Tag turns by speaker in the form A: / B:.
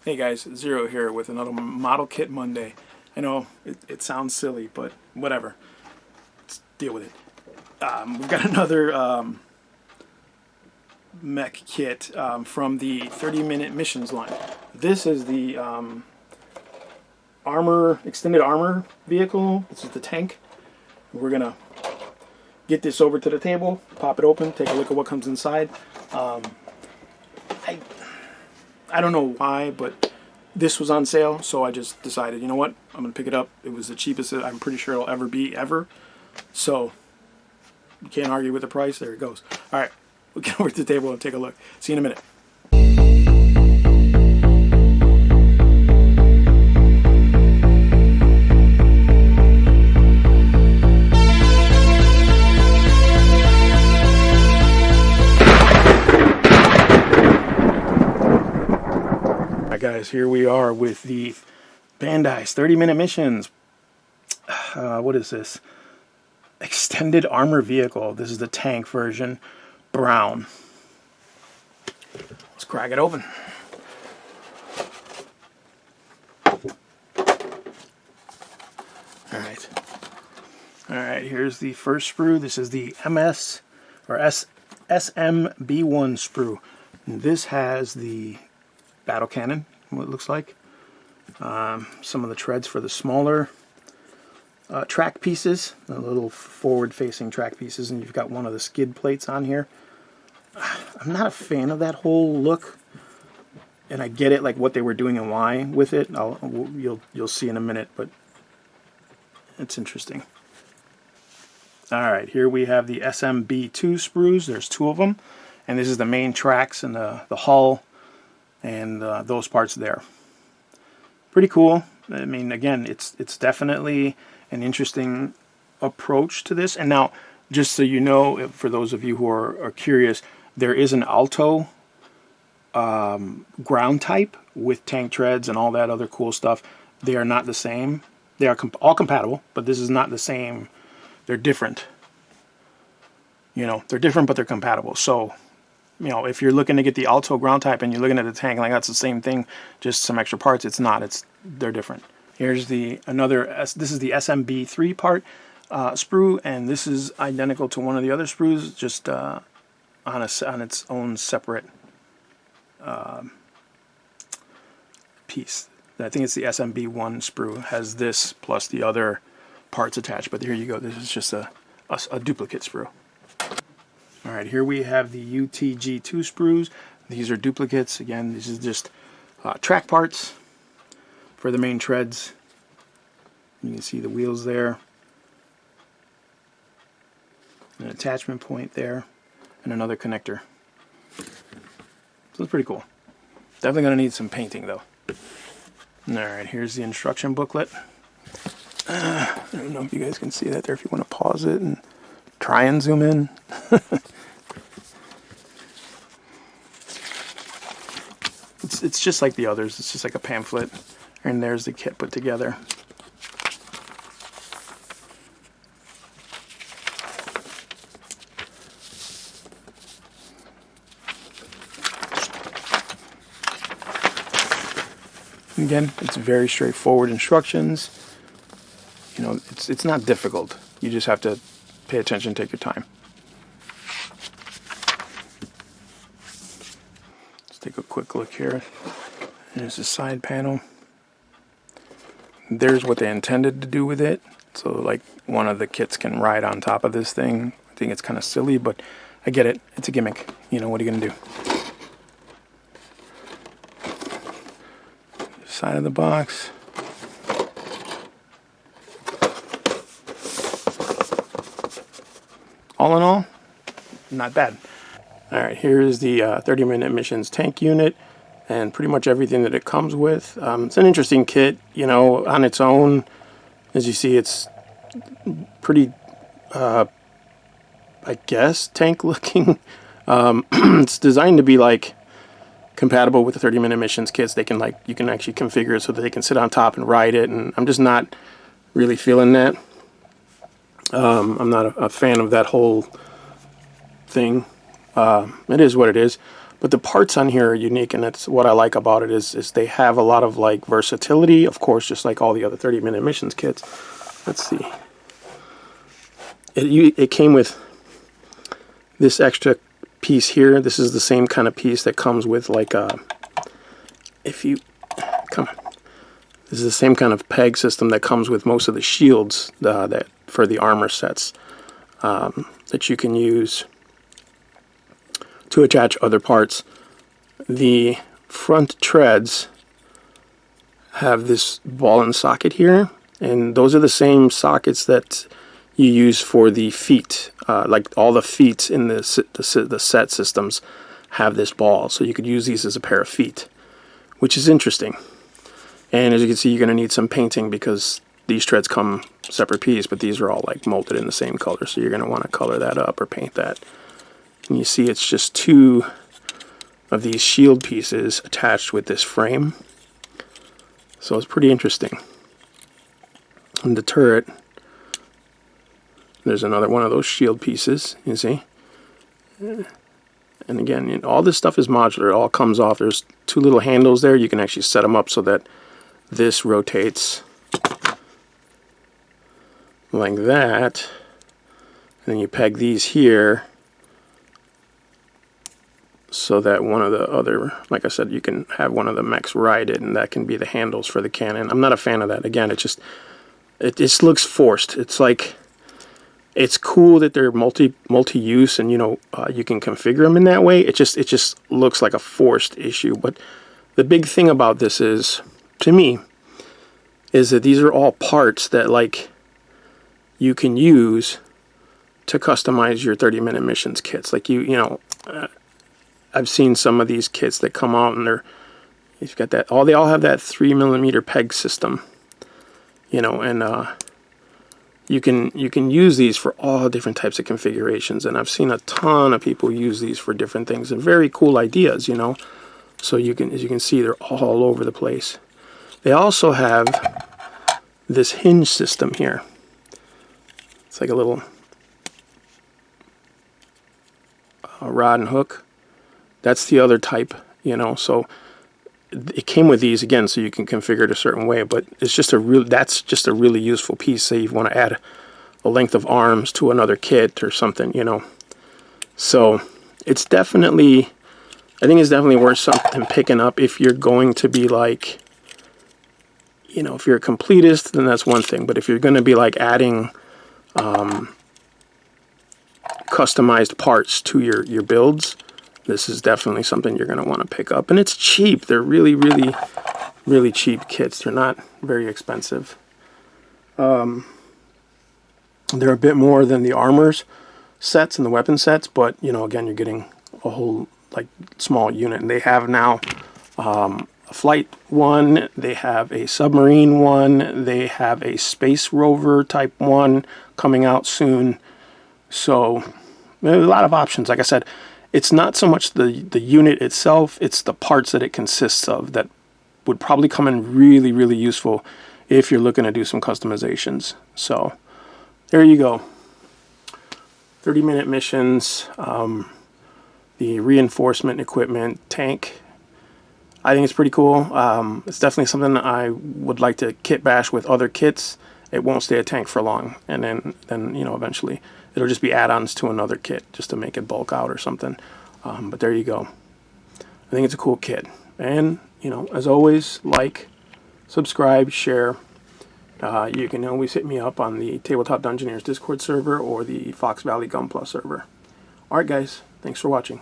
A: Hey guys, Zero here with another Model Kit Monday. I know it sounds silly, but whatever. Let's deal with it. We've got another mech kit from the 30-minute missions line. This is the extended armor vehicle. This is the tank. We're gonna get this over to the table, pop it open, take a look at what comes inside. I don't know why, but this was on sale, so I just decided, you know what, I'm going to pick it up. It was the cheapest I'm pretty sure it'll ever be, ever. So, you can't argue with the price. There it goes. Alright, we'll get over to the table and take a look. See you in a minute. Guys, here we are with the Bandai's 30-minute missions. What is this? Extended armor vehicle. This is the tank version, brown. Let's crack it open. Alright, here's the first sprue. This is the MS or SMB1 sprue. And this has the battle cannon, what it looks like. Some of the treads for the smaller track pieces, the little forward-facing track pieces, and you've got one of the skid plates on here. I'm not a fan of that whole look, and I get it, like what they were doing and why with it. You'll see in a minute, but it's interesting. All right, here we have the SMB2 sprues. There's two of them, and this is the main tracks and the hull. And those parts there. Pretty cool. I mean, again, it's definitely an interesting approach to this. And now, just so you know, for those of you who are curious, there is an Alto ground type with tank treads and all that other cool stuff. They are not the same. They are all compatible, but this is not the same. They're different. You know, they're different, but they're compatible. So, you know, if you're looking to get the Alto ground type and you're looking at the tank like that's the same thing, just some extra parts, it's not. They're different. Here's this is the SMB3 part sprue, and this is identical to one of the other sprues, just on its own separate piece. I think it's the SMB1 sprue has this plus the other parts attached. But here you go. This is just a duplicate sprue. Alright, here we have the UTG2 sprues. These are duplicates. Again, this is just track parts for the main treads. You can see the wheels there. An attachment point there. And another connector. So it's pretty cool. Definitely going to need some painting though. Alright, here's the instruction booklet. I don't know if you guys can see that there, if you want to pause it and try and zoom in. It's just like the others. It's just like a pamphlet, and there's the kit put together. Again, it's very straightforward instructions. You know, it's not difficult. You just have to pay attention, take your time. Take a quick look here. There's the side panel. There's what they intended to do with it. So like one of the kits can ride on top of this thing. I think it's kind of silly, but I get it. It's a gimmick. You know, what are you going to do? Side of the box. All in all, not bad. Alright, here is the 30-minute missions tank unit and pretty much everything that it comes with. It's an interesting kit, you know, on its own. As you see, it's pretty, I guess, tank looking. It's designed to be like compatible with the 30-minute missions kits. They can you can actually configure it so that they can sit on top and ride it, and I'm just not really feeling that. I'm not a fan of that whole thing. It is what it is, But the parts on here are unique, and that's what I like about it is they have a lot of like versatility, of course, just like all the other 30-minute missions kits. Let's see. It came with this extra piece here. This is the same kind of piece that comes with like a, if you, come on. This is the same kind of peg system that comes with most of the shields that for the armor sets that you can use to attach other parts. The front treads have this ball and socket here, and those are the same sockets that you use for the feet. Like all the feet in the set systems have this ball, so you could use these as a pair of feet, which is interesting. And as you can see, you're going to need some painting because these treads come separate piece, but these are all like molded in the same color, so you're going to want to color that up or paint that. And you see it's just 2 of these shield pieces attached with this frame. So it's pretty interesting. And the turret, there's another one of those shield pieces, you see. And again, all this stuff is modular. It all comes off. There's 2 little handles there. You can actually set them up so that this rotates like that. And then you peg these here so that one of the other, like I said, you can have one of the mechs ride it, and that can be the handles for the cannon. I'm not a fan of that. Again, it just looks forced. It's like, it's cool that they're multi-use, and you know, you can configure them in that way. It just looks like a forced issue. But the big thing about this is, to me, is that these are all parts that like you can use to customize your 30-minute missions kits. Like you know, I've seen some of these kits that come out and you've got that, they all have that 3mm peg system, you know, and you can use these for all different types of configurations, and I've seen a ton of people use these for different things and very cool ideas, you know. So you can, as you can see, they're all over the place. They also have this hinge system here. It's like a little rod and hook. That's the other type, you know. So it came with these again, so you can configure it a certain way. But it's just that's just a really useful piece. Say you want to add a length of arms to another kit or something, you know. So it's definitely, I think it's definitely worth something picking up if you're going to be like, you know, if you're a completist, then that's one thing. But if you're going to be like adding customized parts to your builds, this is definitely something you're going to want to pick up. And it's cheap. They're really, really, really cheap kits. They're not very expensive. They're a bit more than the armors sets and the weapon sets, but, you know, again, you're getting a whole, like, small unit. And they have now a flight one, they have a submarine one, they have a space rover type one coming out soon. So there's a lot of options. Like I said, it's not so much the unit itself, it's the parts that it consists of that would probably come in really, really useful if you're looking to do some customizations. So there you go. 30-minute missions, the reinforcement equipment tank. I think it's pretty cool. It's definitely something I would like to kit bash with other kits. It won't stay a tank for long, and then you know, eventually it'll just be add-ons to another kit just to make it bulk out or something. But there you go. I think it's a cool kit. And, you know, as always, like, subscribe, share. You can always hit me up on the Tabletop Dungeoneers Discord server or the Valley Gunpla server. Alright guys, thanks for watching.